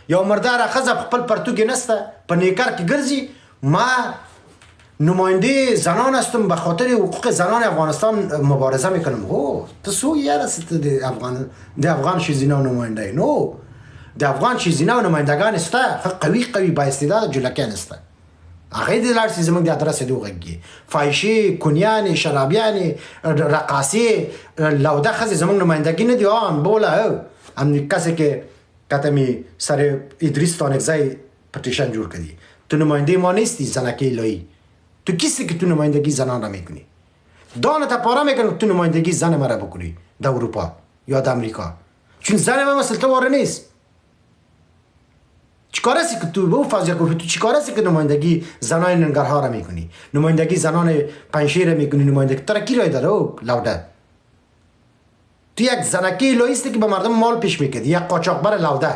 یو مردار خزه خپل پرتوګ نسته په نیکر کې ګرځي. ما نماینده زنان هستم به خاطر حقوق زنان افغانستان مبارزه میکنم. او تو سو یار است د افغان شیزینا نماینده نو د افغان شیزینا نمایندگان است قوی با استعداد جلکان است. هغه د لارسي زمونږ د ادرس دی وغږی فایشي کونیان شرابیان رقاصي لوده خزه زمونږ نمایندګی نه دی آن بوله هم کسی که کتمی سر ادریس تانکزای پتیشن جور کردی. تو نماینده ما نیستی زنکی لایی. تو کسی که تو نمایندگی زنان را میکنی دانه تا پارا میکنی تو نمایندگی زن مرا بکنی در اروپا یا در امریکا چون زن ما مثل تو واره نیست. چیکار هستی که تو به او فضیه گفتی؟ تو چیکار هستی که نمایندگی زنان ننگرها را میکنی نمایندگی زنان پنشیر را میکنی نمایندگی ترا کی رای داره او لوده؟ تو یک زنکی لایستی که به مردم مال پیش میکردی یک قاچاقبر لوده.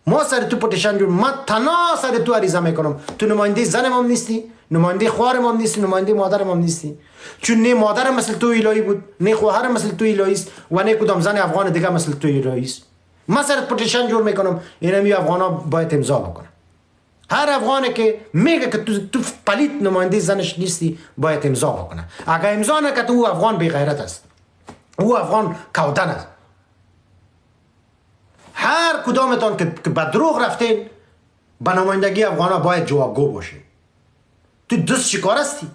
ما سر تو پتیشن جور ما تنها سر تو عریضه میکنم. تو نماینده زنم هم نیستی نماینده خواهرم هم نیستی نماینده مادرم هم نیستی چون نه مادرم مثل تو الهی بود نه خواهرم مثل تو الهی است و نه کدام زن افغان دیگه مثل تو الهی است. ما سر پتیشن جور میکنم اینم افغانا باید امضا بکنه. هر افغانی که میگه که تو پلیت نماینده زنش نیستی باید امضا بکنه. اگه امضا نکنه او افغان بی غیرت است او افغان کودن است. هر کدامتان که به دروغ رفتین به نمایندگی افغانا باید جوابگو باشین. تو دست چیکار هستی؟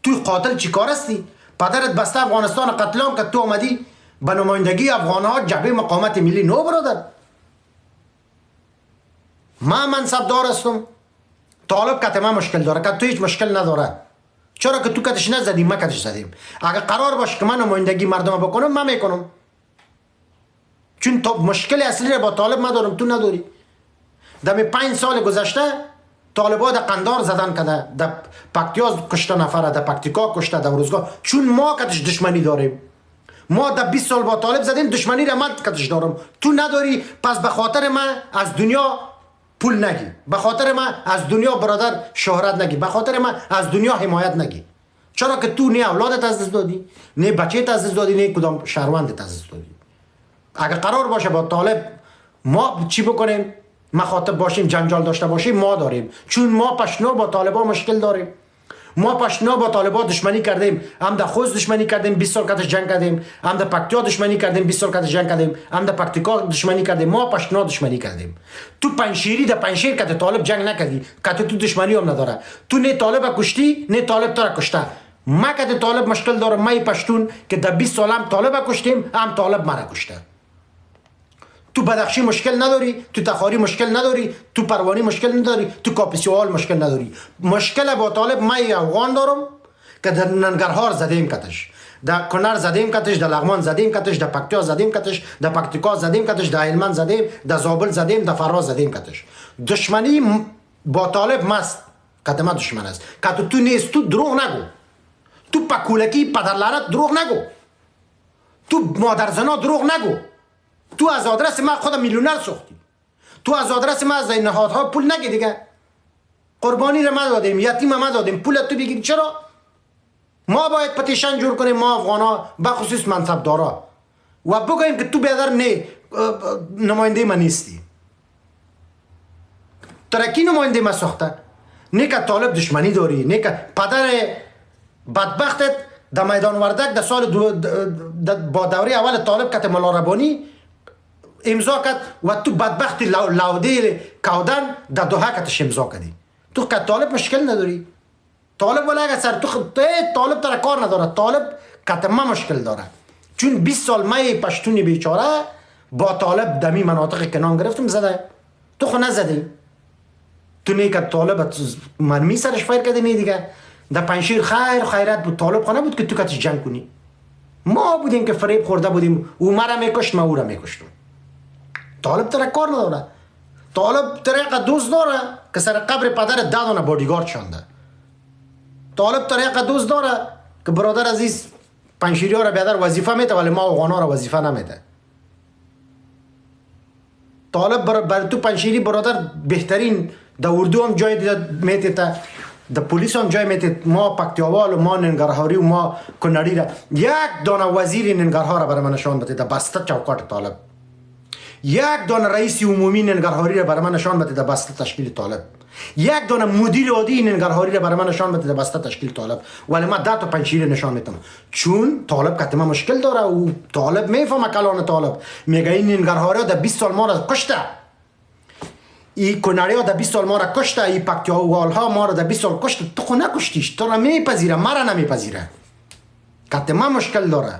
تو قاتل چیکار هستی؟ پدرت بسته افغانستان قتل عام که تو آمدی به نمایندگی افغانها جبهه مقاومت ملی نو برادر. من منصب دار هستم طالب کت من مشکل داره که تو هیچ مشکل نداره. چرا که تو کتش نزدیم ما کتش زدیم. اگه قرار باشه که من نمایندگی مردم بکنم من میکنم چون تو مشکل اصلی را با طالب ما دارم تو نداری. دم 5 سال گذشته طالبا در قندار زدن کده در پکتیا کشته نفره در پکتیکا کشته در روزگار چون ما کتش دشمنی داریم. ما در 20 سال با طالب زدیم دشمنی را من کتش دارم تو نداری. پس به خاطر من از دنیا پول نگی به خاطر من از دنیا برادر شهرت نگی به خاطر من از دنیا حمایت نگی. چرا که تو نه اولادت از دست دادی نه بچه‌ت از دست دادی نه کدام شهروندت از دست دادی. اگه قرار باشه با طالب ما چی بکنیم مخاطب باشیم جنجال داشته باشیم ما داریم چون ما پشنو با طالبا مشکل داریم. ما پشنو با طالبا دشمنی کردیم هم در خوز دشمنی کردیم 20 سال کتش جنگ کردیم هم در پکتیا دشمنی کردیم 20 سال کتش جنگ کردیم هم در پکتیکا دشمنی کردیم ما پشنو دشمنی کردیم. تو پنشیری در پنشیر کت طالب جنگ نکردی کت تو دشمنی هم نداره. تو نه طالب کشتی نه طالب تو را کشته. ما کت طالب مشکل داره ما پشتون که در 20 سال هم طالب کشتیم هم طالب مرا کشته. تو بدخشی مشکل نداری تو تخاری مشکل نداری تو پروانی مشکل نداری تو کاپیسیوال مشکل نداری. مشکل با طالب ما افغان دارم که در ننگرهار زدیم کتش در کنر زدیم کتش در لغمان زدیم کتش در پکتیا زدیم کتش در پکتیکا زدیم کتش در هلمند زدیم در زابل زدیم در فرا زدیم کتش. دشمنی با طالب مست کتما دشمن است که تو نیست. تو دروغ نگو تو پکولکی پدرلعنت دروغ نگو تو مادرزنا دروغ نگو. تو از آدرس ما خود میلیونر ساختی. تو از آدرس ما از نهادها پول نگی دیگه. قربانی را ما دادیم یتیم ما دادیم پول تو بگیری. چرا؟ ما باید پتیشن جور کنیم ما افغانا بخصوص منصب دارا و بگوییم که تو بیادر نه نماینده ما نیستی. ترکی نماینده ما ساخته نه که طالب دشمنی داری نه که پدر بدبختت در میدان وردک در سال با دوره اول طالب کت ملا ربانی امضا کرد و تو بدبختی لوده کودن در دوحه کتش امضا کردی. تو که طالب مشکل نداری. طالب ولی اگر سر تو طالب تر کار نداره. طالب کتما مشکل داره چون 20 سال مای پشتونی بیچاره با طالب دمی مناطق کنان گرفتم زده. تو خو نزدی. تو نه که طالب مرمی سرش فایر کردی نه دیگه. در پنشیر خیر خیرت بود طالب خانه بود که تو کتش جنگ کنی. ما بودیم که فریب خورده بودیم او مرا میکشت ما او را میکشتم. طالب تر کار نداره. طالب تر یک دوست داره که سر قبر پدر دادانه بادیگارد شانده. طالب تر یک دوست داره که برادر عزیز پنشیری ها را بیادر وظیفه میده ولی ما افغانا را وظیفه نمیده. طالب برای تو پنشیری برادر بهترین در اردو هم جای میده در پلیس هم جای میده. ما پکتیاوال و ما ننگرهاری و ما کنری را یک دانه وزیر ننگرهار را برای من نشان بده در بسته چوکات طالب. یک دانه رئیس عمومی ننگرهاری را برای من نشان بده در بسته تشکیل طالب، یک دانه مدیر عادی ننگرهاری را برای من نشان بده در بسته تشکیل طالب، ولی من 10 تا پنجشیر نشان میدم. چون طالب کتما مشکل داره و طالب میفهمه کلان طالب میگه این ننگرهاری در 20 سال ما را کشته، این کناری ها در 20 سال ما را کشته، این پکتیاوال ها ما را در 20 سال کشته. تو خو نکشتیش، تو را میپذیره، ما را نمیپذیره. کتما مشکل داره،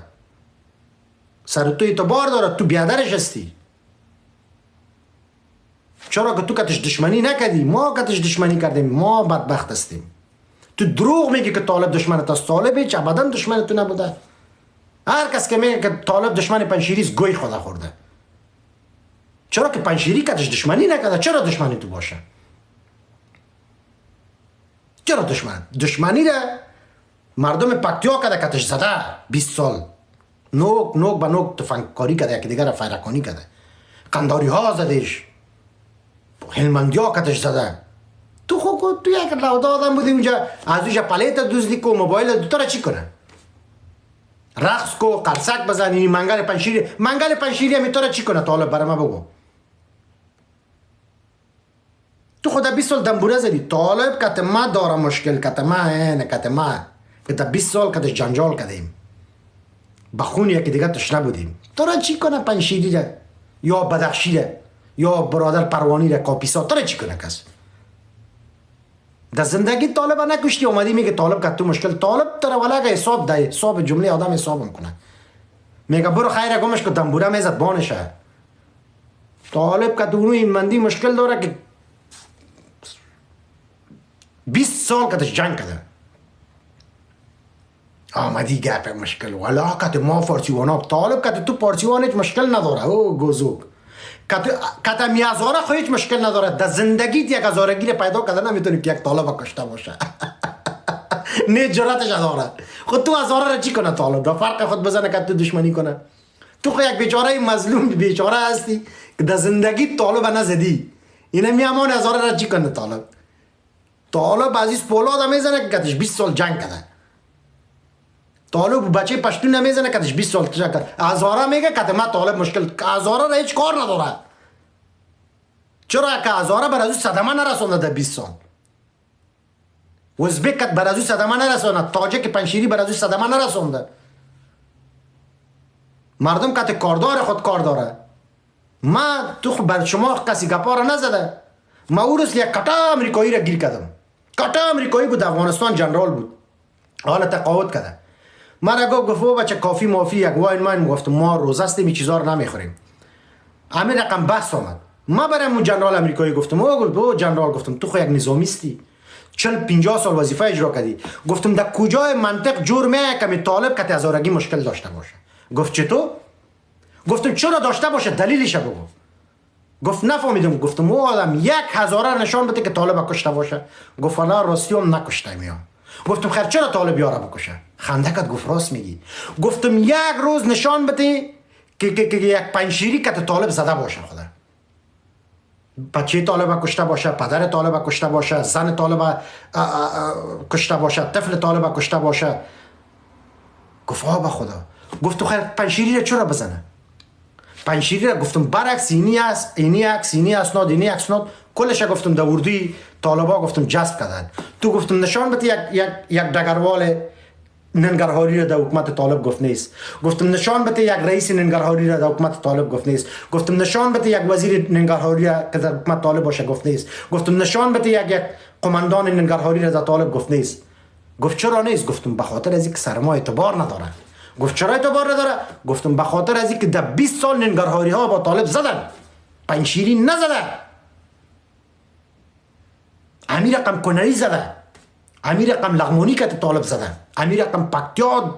سر تو اعتبار داره، تو بیادرش هستی. چرا که تو کتش دشمنی نکردی، ما کتش دشمنی کردیم، ما بدبخت هستیم. تو دروغ میگی که طالب دشمنت است، طالب هیچ ابدا دشمن تو نبوده. هر کس که میگه که طالب دشمن پنجشیری است گوی خدا خورده. چرا که پنجشیری کتش دشمنی نکرده، چرا دشمنی تو باشه؟ چرا دشمنی ده مردم پکتیا کده کتش زده 20 سال نوک به نوک تفنگکاری کده، یکی دیگر فیرکانی کده، قنداری ها زدش، هلمندی ها کتش زده. تو خود تو یک لوده آدم بودی اونجا، از اونجا پلیت دوزدی کو، موبایل دو تا چی کنه؟ رقص کو، قرصک بزنی، منگل پنشیری همی تو را چی کنه؟ طالب برای ما بگو. تو خود 20 سال دنبوره زدی. طالب کت ما داره مشکل، کت ما کت 20 سال کتش جنجال کدیم، بخون یکی دیگه توش نبودیم. تو را چی کنه؟ پنشیری را یا بدخشی را یا برادر پروانی را کاپیسا، تو را چی کنه کس؟ در زندگی طالب نکشتی، اومدی میگه طالب کت تو مشکل. طالب تو را ولی حساب ده، حساب جمله آدم حساب میکنه، میگه برو خیر گمش که دنبوره میزد بانشه. طالب کت اونو این مندی مشکل داره که 20 سال کتش جنگ کده. آمدی گپ مشکل ولا کت ما فارسیوانا. طالب کت تو پارسیوان هیچ مشکل نداره. او گوزوک کت میازاره خو هیچ مشکل نداره. در زندگیت یک هزارگی پیدا کرده نمیتونی که یک طالب کشته باشه. نه جراتش نداره. خود تو هزاره را چی کنه طالب؟ در فرق خود بزنه که تو دشمنی کنه. تو خو یک بیچاره مظلوم بیچاره هستی که در زندگی طالب نزدی. اینه میامان هزاره را چی کنه طالب؟ طالب عزیز پولاد میزنه که کتش 20 سال جنگ کرده. طالب بچه پشتون نمیزنه کتش 20 سال جنگ کرده. هزاره میگه که ما طالب مشکل، هزاره را هیچ کار نداره. چرا که هزاره بر ازو صدمه نرسونده در 20 سال. ازبک کت بر ازو صدمه نرسونده، تاجک پنشیری بر ازو صدمه نرسونده. مردم کت کاردار خود کار داره. ما تو بر شما کسی گپا را نزده. ما او روز یک کتا امریکایی را گیر کردم. کتا امریکایی بود، افغانستان جنرال بود، حالا تقاعد کرده. من را گفت بچه کافی مافی یک واین ماین، گفتم ما روزه هستیم این چیزا رو نمیخوریم. همین رقم بحث آمد. ما برام اون جنرال امریکایی گفتم او جنرال، گفتم تو خو یک نظامیستی 40-50 سال وظیفه اجرا کردی. گفتم در کجای منطق جور میه که طالب کت هزارگی مشکل داشته باشه؟ گفت چطور؟ گفتم چرا داشته باشه، دلیلش بگو. گفت نفهمیدم. گفتم او آدم 1000 نشان بده که طالب کشته باشه. گفت والا راستی هم نکشته میام. گفتم خیر چرا طالب یارا بکشه؟ خنده کرد گفت راست میگی. گفتم یک روز نشان بده که یک پنشیری که طالب زده باشه، خدا بچه طالب کشته باشه، پدر طالب کشته باشه، زن طالب کشته باشه، طفل طالب کشته باشه. گفت به خدا. گفت تو خیر پنشیری را چرا بزنه؟ پنشیری را گفتم برعکس اینی است، اینی عکس، اینی اسناد، اینی اسناد، کلش گفتم در اردوی طالبا گفتم جذب کردن. تو گفتم نشان بده یک دگروال ننگرهاری را در حکومت طالب گفت نیست. گفتم نشان بده یک رئیس ننگرهاری را در حکومت طالب گفت نیست. گفتم نشان بده یک وزیر ننگرهاری را که در حکومت طالب باشه گفت نیست. گفتم نشان بده یک قماندان ننگرهاری را در طالب گفت نیست. گفت چرا نیست؟ گفتم به خاطر از اینکه سر ما اعتبار نداره. گفت چرا اعتبار نداره؟ گفتم به خاطر از اینکه در 20 سال ننگرهاری ها با طالب زدن، پنشیری نزدن، امیر رقم کنری زدن، امیر رقم لغمانی که طالب زدن، امیر رقم پکتیا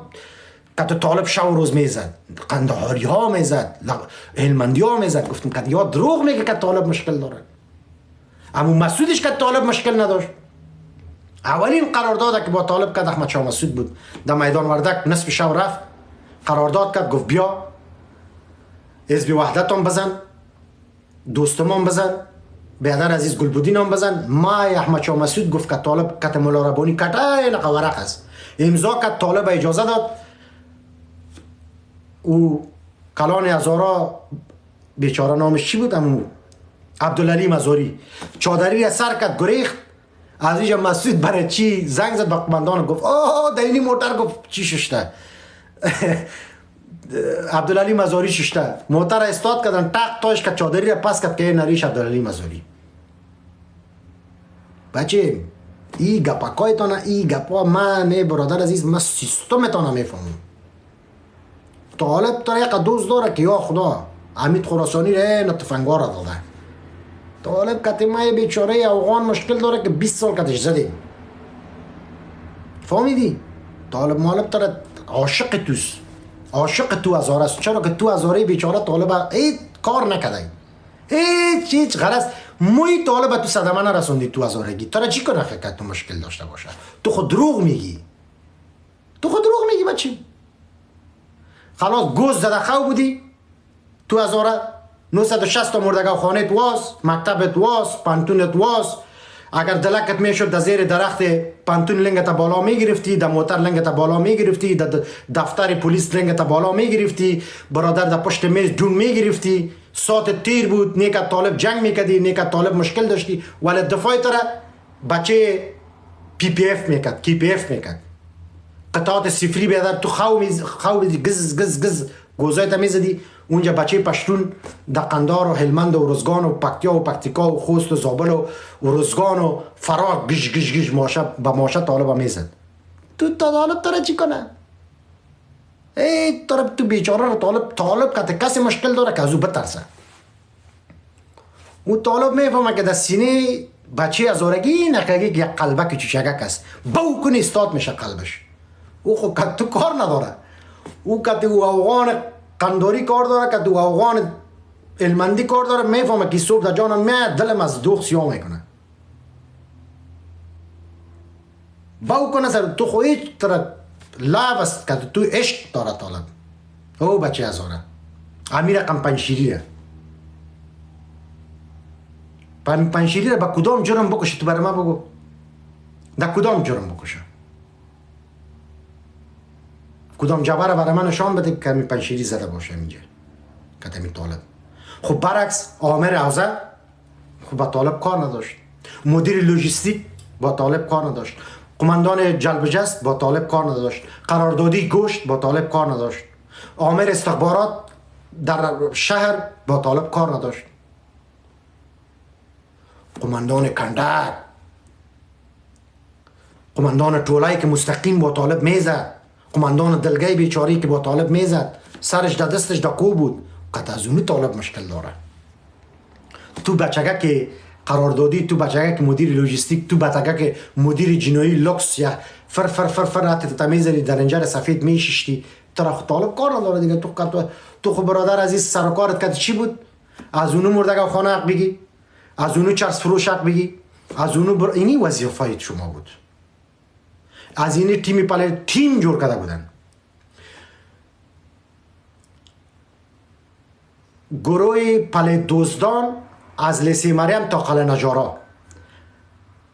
که طالب شب و روز میزد، قندهاری ها میزد، هلمندی ها میزد. گفتم که یا دروغ میگه که طالب مشکل داره. اما مسعودش که طالب مشکل نداشت. اولین قرارداد که با طالب کرد احمد شاه مسعود بود. در میدان وردک نصف شب رفت قرارداد کرد، گفت بیا حزب وحدت هم بزن، دوستم هم بزن، بیادر عزیز گلبودین هم بزن. ما احمد شاه مسعود گفت که طالب کت مولا ربانی کتا نقا ورق است، امضا کرد، طالب اجازه داد. او کلان هزارا بیچاره نامش چی بود امو عبدالعلی مزاری چادری را سر کرد گریخت. از اینجا مسعود برای چی زنگ زد به قماندان گفت آه دینی موتر گفت چی ششته عبدالعلی مزاری ششته موتر استاد کردن تق تاش که چادری را پس کرد که نریش عبدالعلی مزاری. بچه ای گپاکای تانه ای گپا من برادر عزیز من سیستم تانه میفهمم. طالب تا یک دوست داره که یا خدا حمید خراسانی ره نتفنگوار را داده. طالب کتیمه بیچاره افغان مشکل داره که 20 سال کتش زدیم. فهمیدی؟ طالب مالب تره عاشق توست. عاشق تو هزار است. چرا که تو هزاره بیچاره طالب هیچ کار نکده. هیچ غرض موی طالب تو صدمه نرسوندی تو هزارگی. تره چی کنه که تو مشکل داشته باشه؟ تو خود دروغ میگی. تو خود دروغ میگی بچه. خلاص گوز زده خو بودی تو هزاره 960 تا مردگاه خانه واس، مکتبت واس، پانتونت واس. اگر دلکت میشد در زیر درخت پانتون لنگت بالا میگرفتی، در موتر لنگت بالا میگرفتی، در دفتر پلیس لنگت بالا میگرفتی، برادر در پشت میز جون میگرفتی. ساعت تیر بود، نیکت طالب جنگ میکدی، نیکت طالب مشکل داشتی، ولی دفاعی تره بچه پی پی اف میکد، کی پی اف میکد. قطعات سفری بیادر تو خو بیدی گز گز گز گوزای تا میزدی. اونجا بچه پشتون در قندار و هلمند و رزگان و پکتیا و پکتیکا و خوست و زابل و رزگان و فرار گش گش گش با ماشه طالب میزد. تو طالب تره چی کنه؟ ای طالب تو بیچاره رو طالب که کسی مشکل داره که از او بترسه. او طالب میفهمه که در سینه بچه ازارگی نکگی یک قلبه که چشگک است باو کنی استاد میشه قلبش. او خود که تو کار نداره. او که تو افغان قنداری کار داره، که تو افغان علمندی کار داره، میفهمه که صبح در جانم میاد دلم از دوخ سیاه میکنه. باو کنه سر تو خو هیچ طرح لعب است که تو عشق داره طالب. او بچه ازاره امیر رقم پنشیریه. پنشیریه با کدام جرم بکشه؟ تو برای ما بگو در کدام جرم بکشه؟ کدام جبر برای من نشان بده که می پنشیری زده باشه اینجا که می طالب. خب برعکس عامر حوزه خب با طالب کار نداشت، مدیر لوجستیک با طالب کار نداشت، قماندان جلب جست با طالب کار نداشت، قراردادی گوشت با طالب کار نداشت، عامر استخبارات در شهر با طالب کار نداشت، قماندان کندر، قماندان طولایی که مستقیم با طالب میزد، قماندان دلگی بیچاری که با طالب میزد، سرش در دستش در کو بود. قطع از اونو طالب مشکل داره. تو بچگه که قراردادی، تو بچگه که مدیر لوجستیک، تو بچگه که مدیر جنایی لوکس یا فر فر فر فر حتی تمیزری در انجار سفید میششتی، طرف طالب کار نداره دیگه. تو خب برادر عزیز سر و کارت کد چی بود؟ از اونو مردگاه خانه حق بگی، از اونو چرس فروش حق بگی، از اونو اینی وظیفه شما بود. از این تیم پله تیم جور کرده بودن. گروه پله دوزدان از لیسی مریم تا قلعه نجارا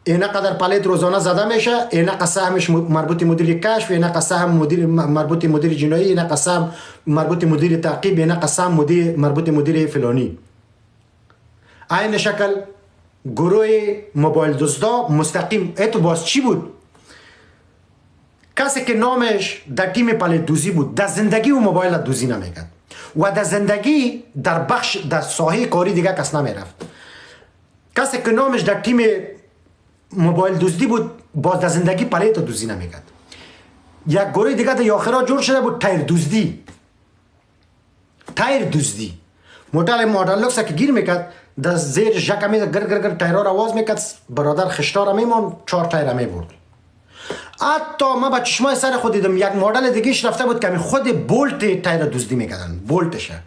اینا قدر پلیت روزانه زده میشه. اینا قسمش مربوط مدیر کشف، اینا قسم مربوط مدیر جنایی، اینا قسم مربوط مدیر تعقیب، اینا قسم مربوط مدیر فلانی. این شکل گروه موبایل دزدا مستقیم اتو باز چی بود؟ کسی که نامش در تیم پله دوزی بود در زندگی و موبایل دوزی نمیکرد و در زندگی در بخش در ساحه کاری دیگه کس نمیرفت. کسی که نامش در تیم موبایل دزدی بود باز در زندگی پله تا دوزی نمیکرد. یک گروه دیگه در آخرا جور شده بود تایر دزدی. تایر دزدی مدل لوکس که گیر میکرد در زیر جک می گر گر گر تایرها را آواز میکرد، برادر خشتار میمون 4 تایر میبرد. حتی ما با چشمای سر خود دیدم یک مدل دیگهش رفته بود که خود بولت تایر دزدی میکردن، بولتشه.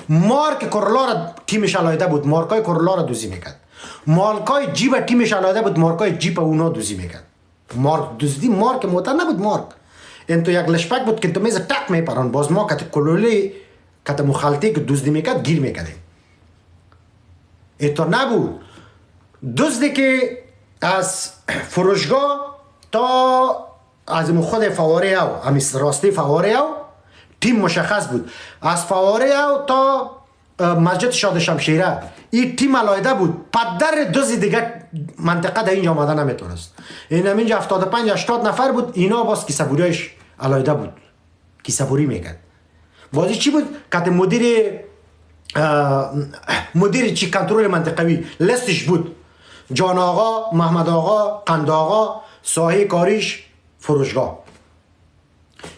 مارک کورلا را تیمش علایده بود، مارکای کورلا را دوزی میکرد. مارکای جیب تیمش علایده بود، مارکای جیب اونا دوزی میکرد. مارک دزدی مارک موتر نبود، مارک این تو یک لشپک بود که تو میز تک میپران. باز ما که کلولی که مخالطی که دزدی میکرد گیر میکردیم. اینطور نبود. دزدی که از فروشگاه تا از خود فواره او همیست راستی فواره او تیم مشخص بود. از فواره او تا مسجد شاد شمشیره این تیم علایده بود، پدر دوزی دیگه منطقه در اینجا آمده نمیتونست. این اینجا 75 80 نفر بود، اینا باز کیسه‌بوریش علایده بود، کیسه‌بوری میکرد. بازی چی بود؟ که مدیر چی کنترل منطقوی لستش بود جان آقا، محمد آقا، قند آقا، ساحه کاریش فروشگاه،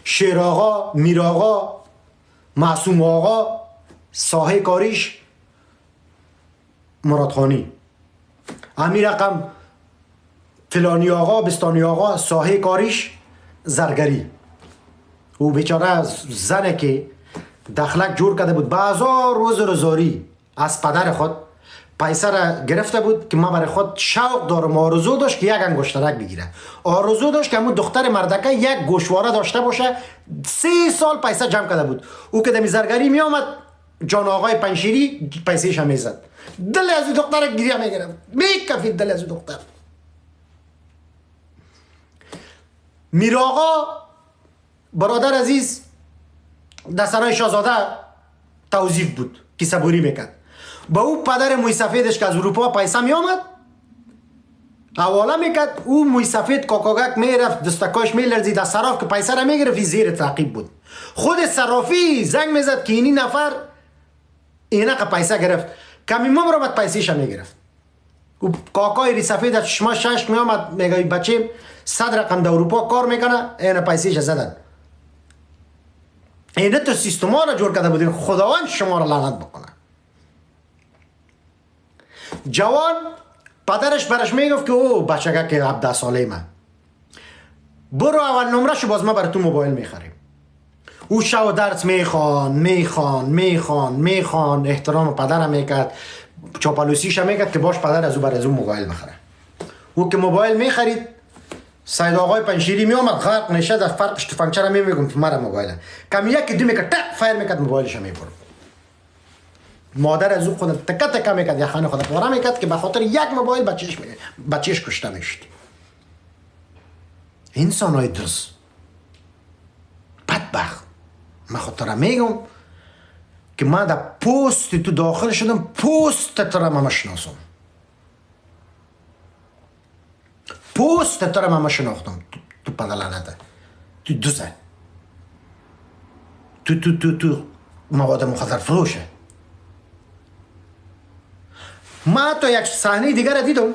شیر آقا، میر آقا، معصوم آقا، ساحه کاریش مرادخانی، امیر رقم فلانی آقا، بستانی آقا، ساحه کاریش زرگری. او بیچاره زنه که دخلک جور کرده بود، بازار روز روزاری از پدر خود پیسه را گرفته بود که ما برای خود شوق دارم، آرزو داشت که یک انگشترک بگیره، آرزو داشت که همون دختر مردکه یک گوشواره داشته باشه. 3 سال پیسه جمع کرده بود. او که دمی زرگری می آمد جان آقای پنشیری پیسهش هم میزد، دل از این دختر گریه میگرفت، میکفید دل از این دختر. میر آقا برادر عزیز در سرای شاهزاده توظیف بود، کیسه‌بوری میکرد. با او پدر موی سفیدش که از اروپا پیسه می آمد حواله میکرد، او موی سفید کاکاگک میرفت دستکاش میلرزید از صراف که پیسه را میگرفت، زیر تعقیب بود. خود صرافی زنگ میزد که اینی نفر اینا که پیسه گرفت، کمی ما برامد پیسهش هم میگرفت. کاکای ری سفید از شما شش می آمد میگه بچه 100 رقم در اروپا کار میکنه، اینا پیسهش زدن. اینه تو سیستما را جور کرده بودین، خداوند شما را لعنت بکنه. جوان پدرش برش میگفت که او بچگه که 17 ساله من برو اول نمره شو باز ما برای تو موبایل میخریم. او شو درس میخوان احترام پدرم میکرد، چاپلوسیش هم میکرد که باش پدر از او برای از اون موبایل بخره. او که موبایل میخرید سید آقای پنشیری میامد غرق نشد از فرقش تو فنکچر هم میگم تو مرا موبایل کم یکی دو میکرد تک فایر میکرد موبایلش هم میبرد. مادر از او خود تکه میکرد یا خانه خود پاره میکرد که به خاطر یک موبایل بچهش کشته میشد. انسان های دز بدبخت. من خاطر میگم که من در پست تو داخل شدم، پست تر من شناسم، پست تر من شناختم تو پدلانته، تو دوزه، تو مواد مخدر فروشه. من تو یک صحنه دیگر را دیدم،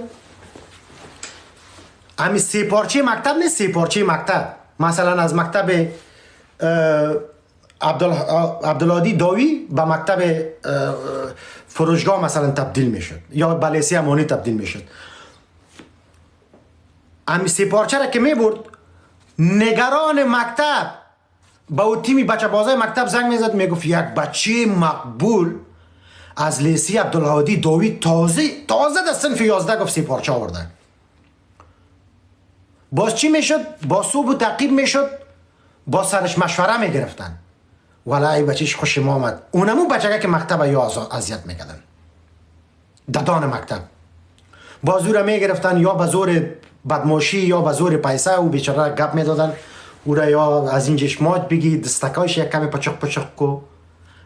همین 3 پارچه مکتب نیست، 3 پارچه مکتب مثلا از مکتب عبدالهادی داوی به مکتب فروشگاه مثلا تبدیل میشد یا بلیسی امانی تبدیل میشد. همین 3 پارچه را که میبرد نگران مکتب با او تیمی بچه بازای مکتب زنگ میزد میگفت یک بچه مقبول از لیسی عبدالهادی داوی تازه در صنف 11 گفت 3 پارچه آورده. باز چی میشد؟ با صبح و تعقیب میشد، با سرش مشوره میگرفتن. ولای بچهش خوش ما آمد. اونمو بچه که مکتب یا اذیت میکردن ددان مکتب، باز او را میگرفتن یا به زور بدماشی یا به زور پیسه او بیچاره گپ میدادن. او را یا از این چشماج بگی دستکایش یک کمی پچق کو،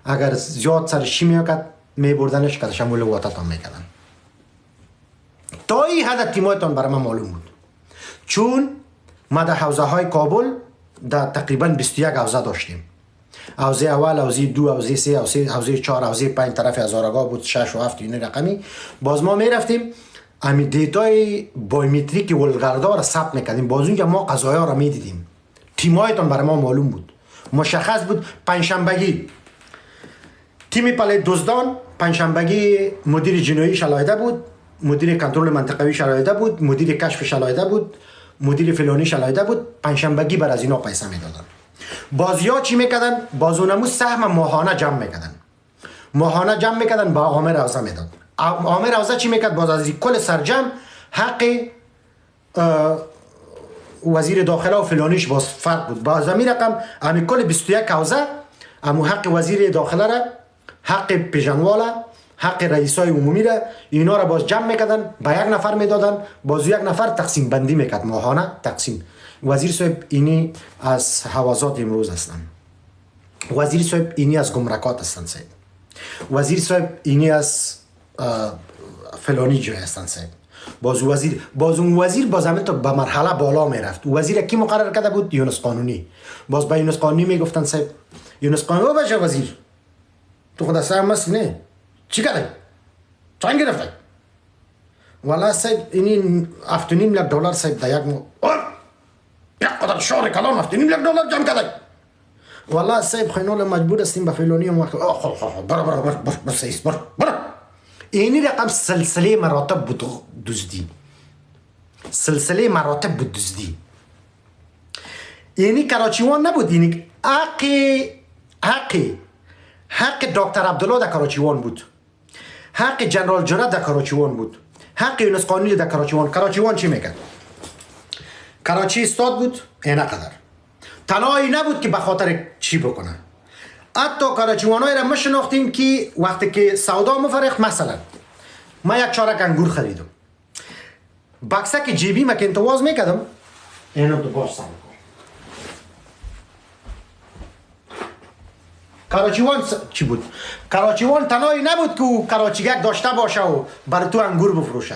اگر زیاد سرش چی میکرد میبردنش که شمول واتتان میکردن. تا این حد تیمایتان برای من معلوم بود، چون ما در حوزه های کابل در تقریبا 21 حوزه داشتیم. حوزه اول، حوزه 2، حوزه 3، حوزه 4، حوزه 5 طرف هزارگاه بود، 6 و 7 این رقمی. باز ما میرفتیم امی دیتای بایومتریک ولگردا را ثبت میکردیم، باز اونجا ما قضایا را میدیدیم. تیمایتان برای ما معلوم بود، مشخص بود. پنجشنبگی تیم پله دزدان، پنجشنبگی مدیر جنایی شلایده بود، مدیر کنترل منطقوی شلایده بود، مدیر کشف شلایده بود، مدیر فلانی شلایده بود. پنجشنبگی بر از اینا پیسه میدادن. بازیا چی میکردن؟ بازونمو سهم ماهانه جمع میکردن، ماهانه جمع میکردن با عامر حوزه میداد. عامر حوزه چی میکرد؟ باز از کل سرجم حق وزیر داخله و فلانیش باز فرق بود. باز همین رقم همین کل 21 حوزه امو حق وزیر داخله را، حق پیژنواله، حق رئیسای عمومی را، اینا را باز جمع میکردن با یک نفر میدادن، باز یک نفر تقسیم بندی میکرد ماهانه تقسیم. وزیر صاحب اینی از حوازات امروز هستن، وزیر صاحب اینی از گمرکات هستن. وزیر صاحب اینی از فلانی جای هستن صاحب. باز اون وزیر باز همین تا به مرحله بالا میرفت. وزیر کی مقرر کرده بود؟ یونس قانونی. باز به یونس قانونی میگفتن صاحب یونس قانونی باشه وزیر، تو خود اصلا مست نه چی کرده؟ چند گرفته؟ والا صاحب اینی 7.5 لک دلار صاحب در یک قدر شهر کلان 7.5 لک دلار جمع کرده. والا صاحب خیلی مجبور هستیم به فلانی هم وقت بر سیست بر اینی رقم سلسله مراتب بود دزدی، سلسله مراتب بود دزدی. اینی کراچیوان نبود، اینی حق دکتر عبدالله در کراچیوان بود، حق جنرال جنت در کراچیوان بود، حق یونس قانونی در کراچیوان. کراچیوان چی میکرد؟ کراچی استاد بود اینا قدر تنهایی نبود که به خاطر چی بکنه. حتی کراچیوانای را مشناختیم که وقتی که سودا مفرخت، مثلا ما یک چارک انگور خریدم، بکسک جیبی ما که انتواز میکردم اینو تو باش سم کن. کراچیوان چی بود؟ کراچیوان تنهایی نبود که او کراچیگک داشته باشه و بر تو انگور بفروشه.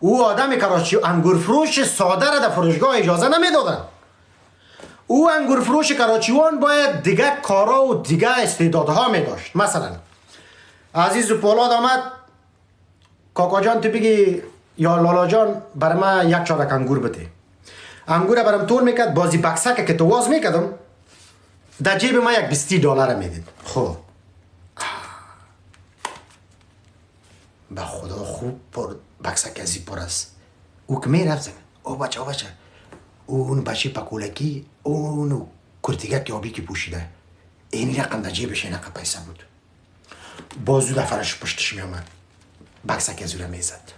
او آدم کراچی انگور فروش ساده را در فروشگاه اجازه نمیدادن. او انگور فروش کراچیوان باید دیگه کارا و دیگه استعدادها می داشت. مثلا عزیز پولاد آمد، کاکا جان تو بگی یا لالا جان برای ما یک چارک انگور بده. انگور برام تول میکرد، بازی بکسک که تو واز میکردم در جیب ما یک 20 دلار میدید. خب به خدا خوب پر بکسک ازی پر است. او که میرفت او بچه اون بچه پکولکی اون کرتیگک یابی که پوشیده اینی رقم در جیبش اینقه پیسه بود. بازو دفرش پشتش میامد بکسک ازی را میزد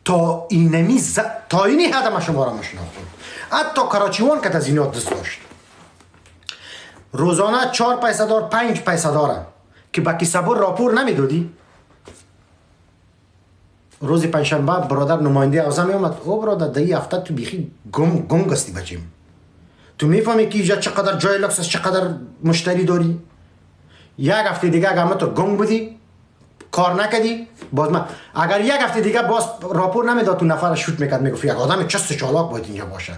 تا اینی حد ما شما را مشناختم. حتی کراچیوان که از اینها دست داشت روزانه 4 پیسه دار 5 پیسه دارم که با کسبور راپور نمیدادی. روز پنجشنبه برادر نماینده اوزا می اومد، او برادر دایی هفته تو بیخی گنگ هستی بچیم، تو میفهمی که اینجا چقدر جای لکس است، چقدر مشتری داری. یک هفته دیگه اگر تو گنگ بودی کار نکردی، باز من اگر یک هفته دیگه باز راپور نمیداد تو نفر شوت میکرد، میگفت یک آدم چست چالاک باید اینجا باشه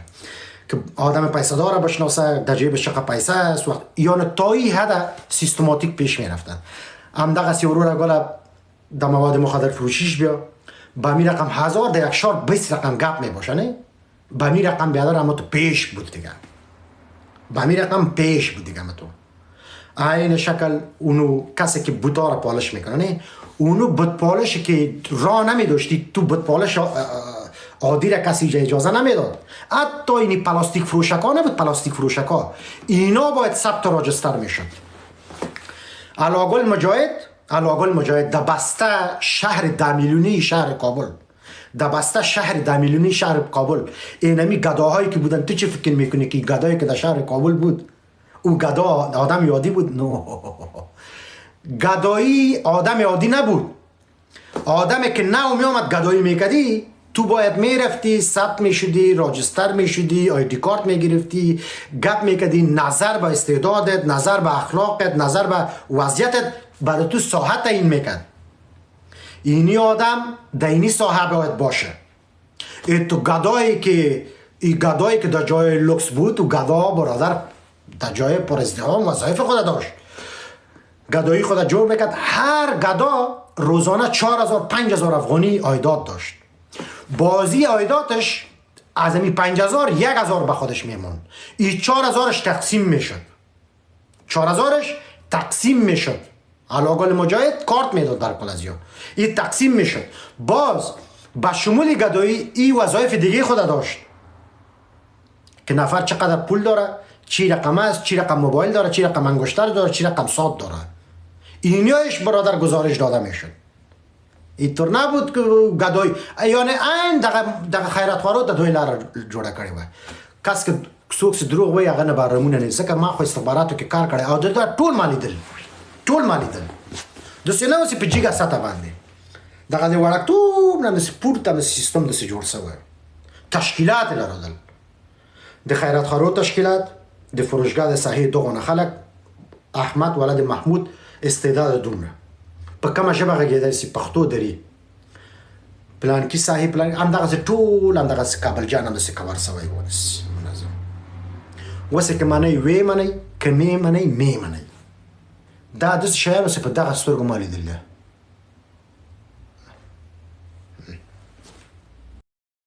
که آدم پیسه داره بشناسه، در جیبش چقدر پیسه است. یعنی تا این حد سیستماتیک پیش میرفتن. هم دغه سی ورور گل د مواد مخدر فروشیش بیا با می رقم 1000 در یک شار 20 رقم گپ می باشه نه، با می رقم بیادر اما تو پیش بود دیگه، با می رقم پیش بود دیگه. تو این شکل اونو کسی که بوتا را پالش میکنه نه، اونو بوت پالشی که راه نمی داشتی تو بوت پالش عادی را کسی اجازه نمیداد. حتی اینی پلاستیک فروشکا نبود، پلاستیک فروشکا اینا باید ثبت و راجستر میشد. علاقل مجاهد در بسته شهر 10 میلیونی شهر کابل، در بسته شهر 10 میلیونی شهر کابل اینمی گداهایی که بودن، تو چه فکر میکنی که گدایی که در شهر کابل بود او گدا آدم یادی بود؟ نو، گدایی آدم یادی نبود. آدمی که نو میامد گدایی میکردی تو باید میرفتی ثبت میشدی، راجستر میشدی، آیدی کارت میگرفتی، گپ میکردی، نظر به استعدادت، نظر به اخلاقت، نظر به وضعیتت برای تو ساحت این میکرد. اینی آدم در اینی ساحه باید باشه. ای تو گدایی که در جای لکس بود و گدا برادر در جای پر ازدحام وظایف خود داشت، گدایی خود جور میکرد. هر گدا روزانه 4000 5000 افغانی عایدات داشت. بازی عایداتش از امی 5000 1000 به خودش میمون. این 4000ش تقسیم میشد، 4000ش تقسیم میشد. علاقل مجاهد کارت میداد در کلازیا، این تقسیم میشد. باز با شمول گدایی این وظایف دیگه خود داشت که نفر چقدر پول داره، چی رقم است، چی رقم موبایل داره، چی رقم انگشتر داره، چی رقم ساعت داره. اینیش برادر گزارش داده میشد. اینطور نبود که گدایی یعنی این دغه خیراتخوارا د دوی لار جوړه کړی و. کس که څوک دروغ وایي هغه نه بارمونه نه ځکه ما خو استخباراتو کې کار کړی او دا ټول مالیدل د سینما سي په جګه ساته باندې دغه د وړکتوب نه د پورته د سیستم د جوړ شوی تشکیلات لرل، د خیراتخوارو تشکیلات، د فروشګاه د صحیح دغه خلک، احمد ولد محمود استعداد دونه په کومه ژبه غږېدای سي پښتو دري پلان کې صاحب پلان همدغسې ټول همدغسې کابل جان همداسې کور سوی ولس منظم وسې که منئ وې منئ که مې منئ مې منئ دا داسې شیانو چې په دغه سترګو ما لیدلي